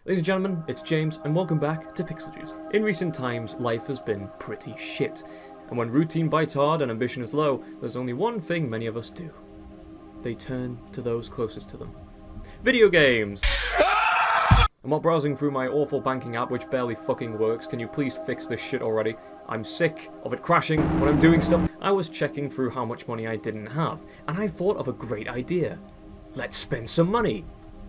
Ladies and gentlemen, it's James, and welcome back to Pixel Juice. In recent times, life has been pretty shit, and when routine bites hard and ambition is low, there's only one thing many of us do. They turn to those closest to them. Video games! And while browsing through my awful banking app, which barely fucking works, can you please fix this shit already? I'm sick of it crashing when I'm doing stuff. I was checking through how much money I didn't have, and I thought of a great idea. Let's spend some money!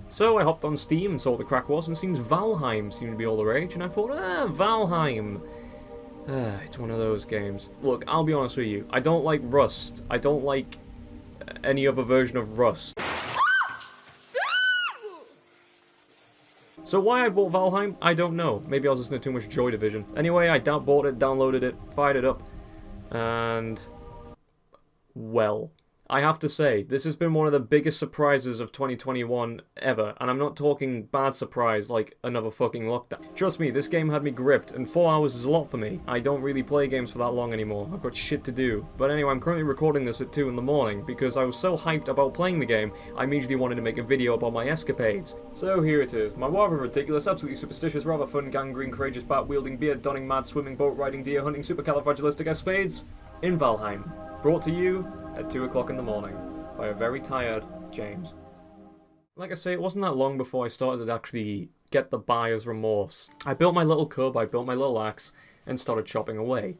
So I hopped on Steam and saw what the crack was, and it seems Valheim seemed to be all the rage, and I thought, Valheim. It's one of those games. Look, I'll be honest with you, I don't like Rust. I don't like any other version of Rust. So why I bought Valheim, I don't know. Maybe I was listening to too much Joy Division. Anyway, I bought it, downloaded it, fired it up, and... well... I have to say, this has been one of the biggest surprises of 2021 ever, and I'm not talking bad surprise like another fucking lockdown. Trust me, this game had me gripped, and 4 hours is a lot for me. I don't really play games for that long anymore. I've got shit to do. But anyway, I'm currently recording this at 2 in the morning, because I was so hyped about playing the game, I immediately wanted to make a video about my escapades. So here it is, my rather ridiculous, absolutely superstitious, rather fun, gangrene, courageous, bat-wielding, beard-donning, mad, swimming, boat-riding, deer-hunting, supercalifragilistic escapades in Valheim. Brought to you at 2 o'clock in the morning by a very tired James. Like I say, it wasn't that long before I started to actually get the buyer's remorse. I built my little cub, I built my little axe, and started chopping away.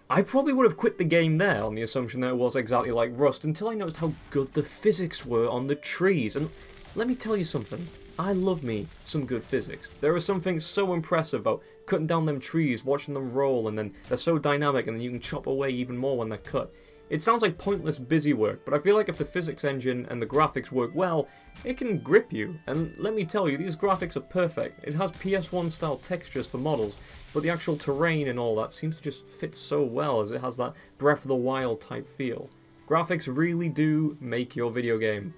I probably would have quit the game there on the assumption that it was exactly like Rust until I noticed how good the physics were on the trees. And let me tell you something, I love me some good physics. There is something so impressive about cutting down them trees, watching them roll, and then they're so dynamic and then you can chop away even more when they're cut. It sounds like pointless busy work, but I feel like if the physics engine and the graphics work well, it can grip you. And let me tell you, these graphics are perfect. It has PS1 style textures for models, but the actual terrain and all that seems to just fit so well as it has that Breath of the Wild type feel. Graphics really do make your video game.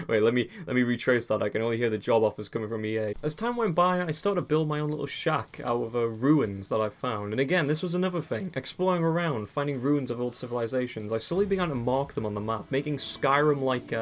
Wait, let me retrace that. I can only hear the job offers coming from EA. As time went by, I started to build my own little shack out of ruins that I found. And again, this was another thing. Exploring around, finding ruins of old civilizations. I slowly began to mark them on the map, making Skyrim-like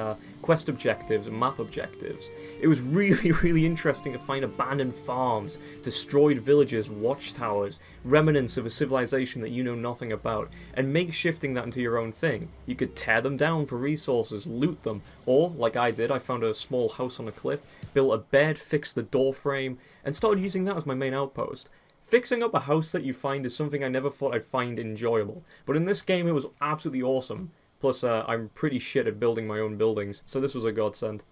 quest objectives and map objectives. It was really, really interesting to find abandoned farms, destroyed villages, watchtowers, remnants of a civilization that you know nothing about, and makeshifting that into your own thing. You could tear them down for resources, loot them, or, like I did, I found a small house on a cliff, built a bed, fixed the door frame, and started using that as my main outpost. Fixing up a house that you find is something I never thought I'd find enjoyable, but in this game it was absolutely awesome. Plus, I'm pretty shit at building my own buildings, so this was a godsend.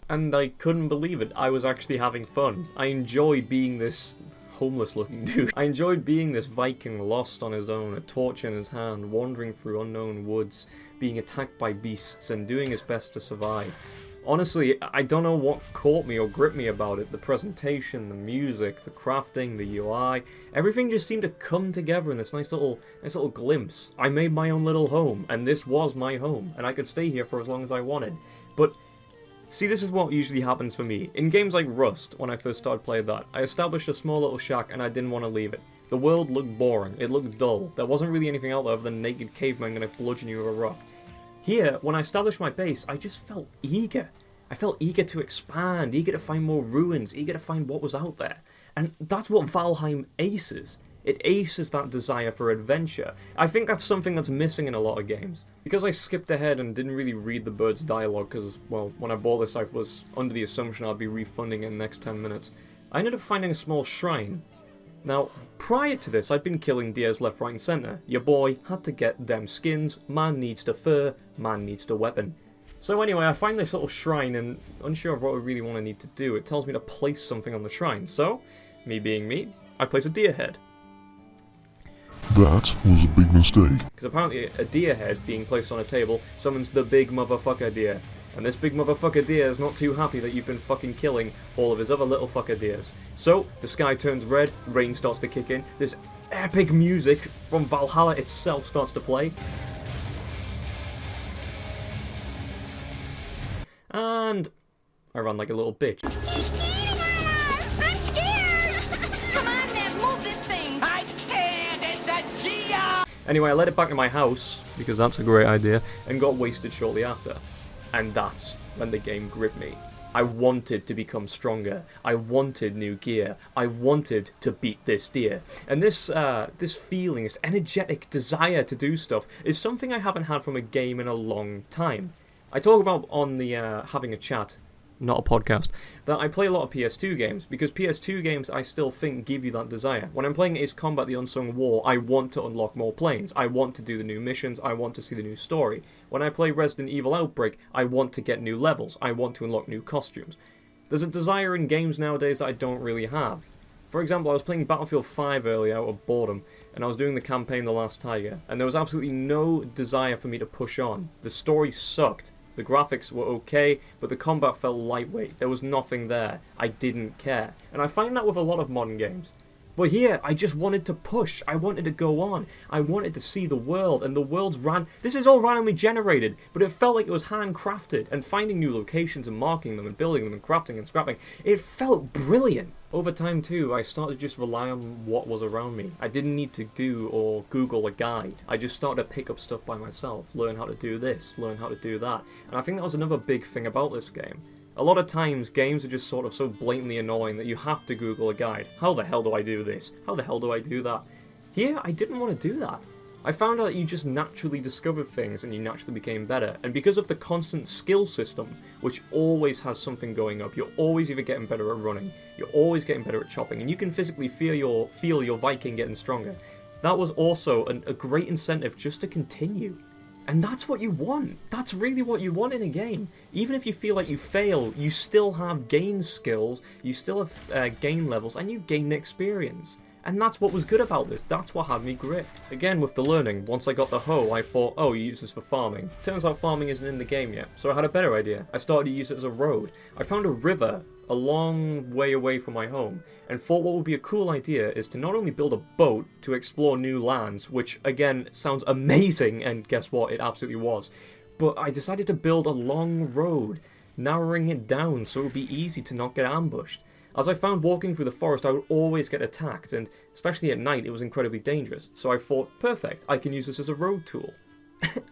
And I couldn't believe it, I was actually having fun. I enjoyed being this homeless-looking dude. I enjoyed being this Viking lost on his own, a torch in his hand, wandering through unknown woods, being attacked by beasts, and doing his best to survive. Honestly, I don't know what caught me or gripped me about it. The presentation, the music, the crafting, the UI, everything just seemed to come together in this nice little glimpse. I made my own little home, and this was my home, and I could stay here for as long as I wanted. But see, this is what usually happens for me. In games like Rust, when I first started playing that, I established a small little shack and I didn't want to leave it. The world looked boring, it looked dull, there wasn't really anything out there other than naked cavemen gonna bludgeon you with a rock. Here, when I established my base, I just felt eager. I felt eager to expand, eager to find more ruins, eager to find what was out there. And that's what Valheim aces. It aces that desire for adventure. I think that's something that's missing in a lot of games. Because I skipped ahead and didn't really read the bird's dialogue because, well, when I bought this I was under the assumption I'd be refunding it in the next 10 minutes. I ended up finding a small shrine. Now, prior to this I'd been killing deers left, right and centre. Your boy had to get them skins, man needs to fur, man needs to weapon. So anyway, I find this little shrine and unsure of what I really want to need to do. It tells me to place something on the shrine, so, me being me, I place a deer head. That was a big mistake. Because apparently a deer head being placed on a table summons the big motherfucker deer. And this big motherfucker deer is not too happy that you've been fucking killing all of his other little fucker deers. So, the sky turns red, rain starts to kick in, this epic music from Valhalla itself starts to play. And I ran like a little bitch. He's eating us! I'm scared! Come on, man, move this thing! I can't! It's a Geo! Anyway, I led it back to my house, because that's a great idea, and got wasted shortly after. And that's when the game gripped me. I wanted to become stronger. I wanted new gear. I wanted to beat this deer. And this feeling, this energetic desire to do stuff, is something I haven't had from a game in a long time. I talk about on the having a chat, not a podcast, that I play a lot of PS2 games, because PS2 games I still think give you that desire. When I'm playing Ace Combat: The Unsung War, I want to unlock more planes, I want to do the new missions, I want to see the new story. When I play Resident Evil Outbreak, I want to get new levels, I want to unlock new costumes. There's a desire in games nowadays that I don't really have. For example, I was playing Battlefield 5 earlier out of boredom, and I was doing the campaign The Last Tiger, and there was absolutely no desire for me to push on. The story sucked. The graphics were okay, but the combat felt lightweight. There was nothing there. I didn't care. And I find that with a lot of modern games. But here, I just wanted to push. I wanted to go on. I wanted to see the world, and the world's This is all randomly generated, but it felt like it was handcrafted, and finding new locations and marking them and building them and crafting and scrapping. It felt brilliant. Over time, too, I started to just rely on what was around me. I didn't need to do or Google a guide. I just started to pick up stuff by myself, learn how to do this, learn how to do that. And I think that was another big thing about this game. A lot of times, games are just sort of so blatantly annoying that you have to Google a guide. How the hell do I do this? How the hell do I do that? Here, I didn't want to do that. I found out that you just naturally discovered things and you naturally became better. And because of the constant skill system, which always has something going up, you're always either getting better at running, you're always getting better at chopping, and you can physically feel your Viking getting stronger. That was also a great incentive just to continue. And that's what you want. That's really what you want in a game. Even if you feel like you fail, you still have gained skills, you still have gained levels, and you've gained experience. And that's what was good about this. That's what had me gripped. Again, with the learning, once I got the hoe, I thought, oh, you use this for farming. Turns out farming isn't in the game yet, so I had a better idea. I started to use it as a road. I found a river a long way away from my home, and thought what would be a cool idea is to not only build a boat to explore new lands, which again sounds amazing, and guess what, it absolutely was, but I decided to build a long road, narrowing it down so it would be easy to not get ambushed. As I found walking through the forest I would always get attacked, and especially at night it was incredibly dangerous, so I thought, perfect, I can use this as a road tool.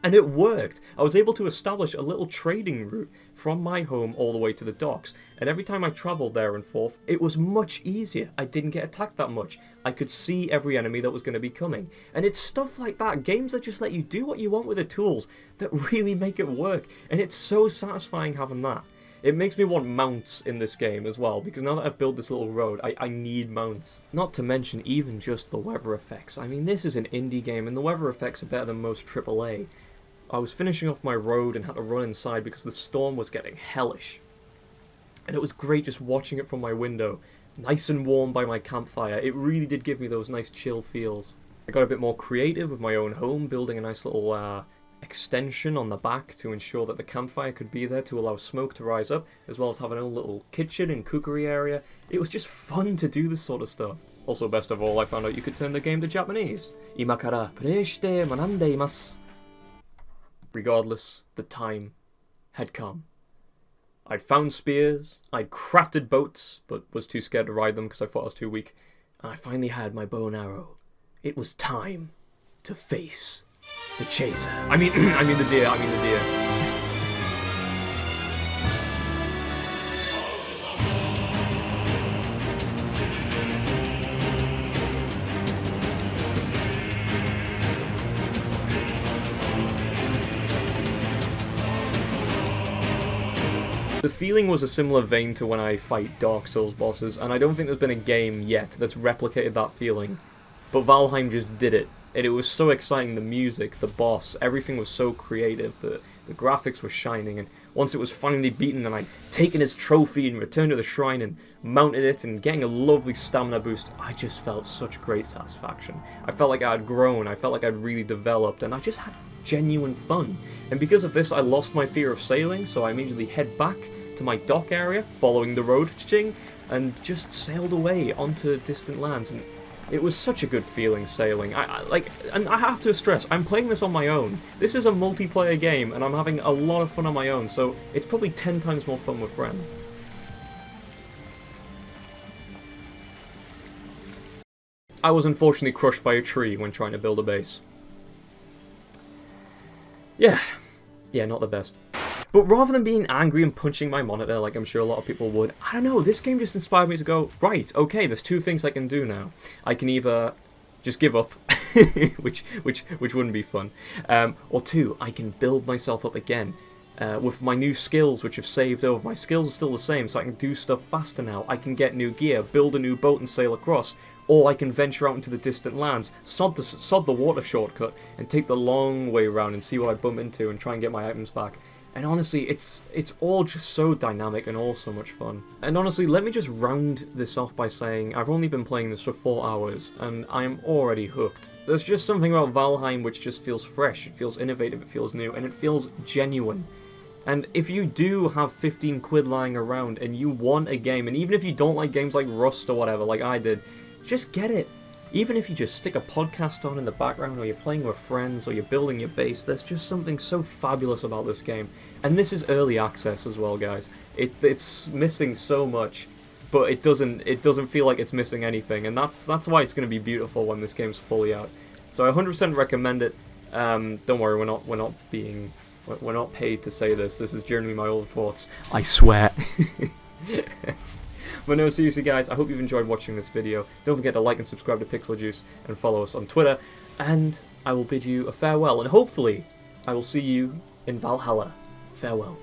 And it worked! I was able to establish a little trading route from my home all the way to the docks, and every time I travelled there and forth, it was much easier. I didn't get attacked that much. I could see every enemy that was going to be coming. And it's stuff like that, games that just let you do what you want with the tools, that really make it work, and it's so satisfying having that. It makes me want mounts in this game as well, because now that I've built this little road, I need mounts. Not to mention even just the weather effects. I mean, this is an indie game, and the weather effects are better than most AAA. I was finishing off my road and had to run inside because the storm was getting hellish. And it was great just watching it from my window, nice and warm by my campfire. It really did give me those nice chill feels. I got a bit more creative with my own home, building a nice little extension on the back to ensure that the campfire could be there to allow smoke to rise up, as well as having a little kitchen and cookery area. It was just fun to do this sort of stuff. Also, best of all, I found out you could turn the game to Japanese. Ima kara preishite manande imasu. Regardless, the time had come. I'd found spears, I'd crafted boats, but was too scared to ride them because I thought I was too weak, and I finally had my bow and arrow. It was time to face the chaser. I mean the deer. The feeling was a similar vein to when I fight Dark Souls bosses, and I don't think there's been a game yet that's replicated that feeling. But Valheim just did it. And it was so exciting, the music, the boss, everything was so creative, the graphics were shining, and once it was finally beaten and I'd taken his trophy and returned to the shrine and mounted it and getting a lovely stamina boost, I just felt such great satisfaction. I felt like I had grown, I felt like I'd really developed, and I just had genuine fun. And because of this I lost my fear of sailing, so I immediately head back to my dock area, following the road, and just sailed away onto distant lands. And it was such a good feeling sailing. And I have to stress, I'm playing this on my own. This is a multiplayer game, and I'm having a lot of fun on my own, so it's probably 10 times more fun with friends. I was unfortunately crushed by a tree when trying to build a base. Yeah, not the best. But rather than being angry and punching my monitor like I'm sure a lot of people would, I don't know, this game just inspired me to go, right, okay, there's two things I can do now. I can either just give up, which wouldn't be fun, or two, I can build myself up again. With my new skills, which have saved over. My skills are still the same, so I can do stuff faster now. I can get new gear, build a new boat and sail across, or I can venture out into the distant lands, sod the water shortcut, and take the long way around and see what I bump into and try and get my items back. And honestly, it's all just so dynamic and all so much fun. And honestly, let me just round this off by saying I've only been playing this for 4 hours, and I'm already hooked. There's just something about Valheim which just feels fresh, it feels innovative, it feels new, and it feels genuine. And if you do have 15 quid lying around and you want a game, and even if you don't like games like Rust or whatever, like I did, just get it. Even if you just stick a podcast on in the background, or you're playing with friends, or you're building your base, there's just something so fabulous about this game. And this is early access as well, guys. It's missing so much, but it doesn't feel like it's missing anything, and that's why it's going to be beautiful when this game's fully out. So I 100% recommend it. Don't worry, we're not paid to say this. This is genuinely my own thoughts. I swear. But no, seriously guys, I hope you've enjoyed watching this video. Don't forget to like and subscribe to Pixel Juice and follow us on Twitter. And I will bid you a farewell, and hopefully I will see you in Valhalla. Farewell.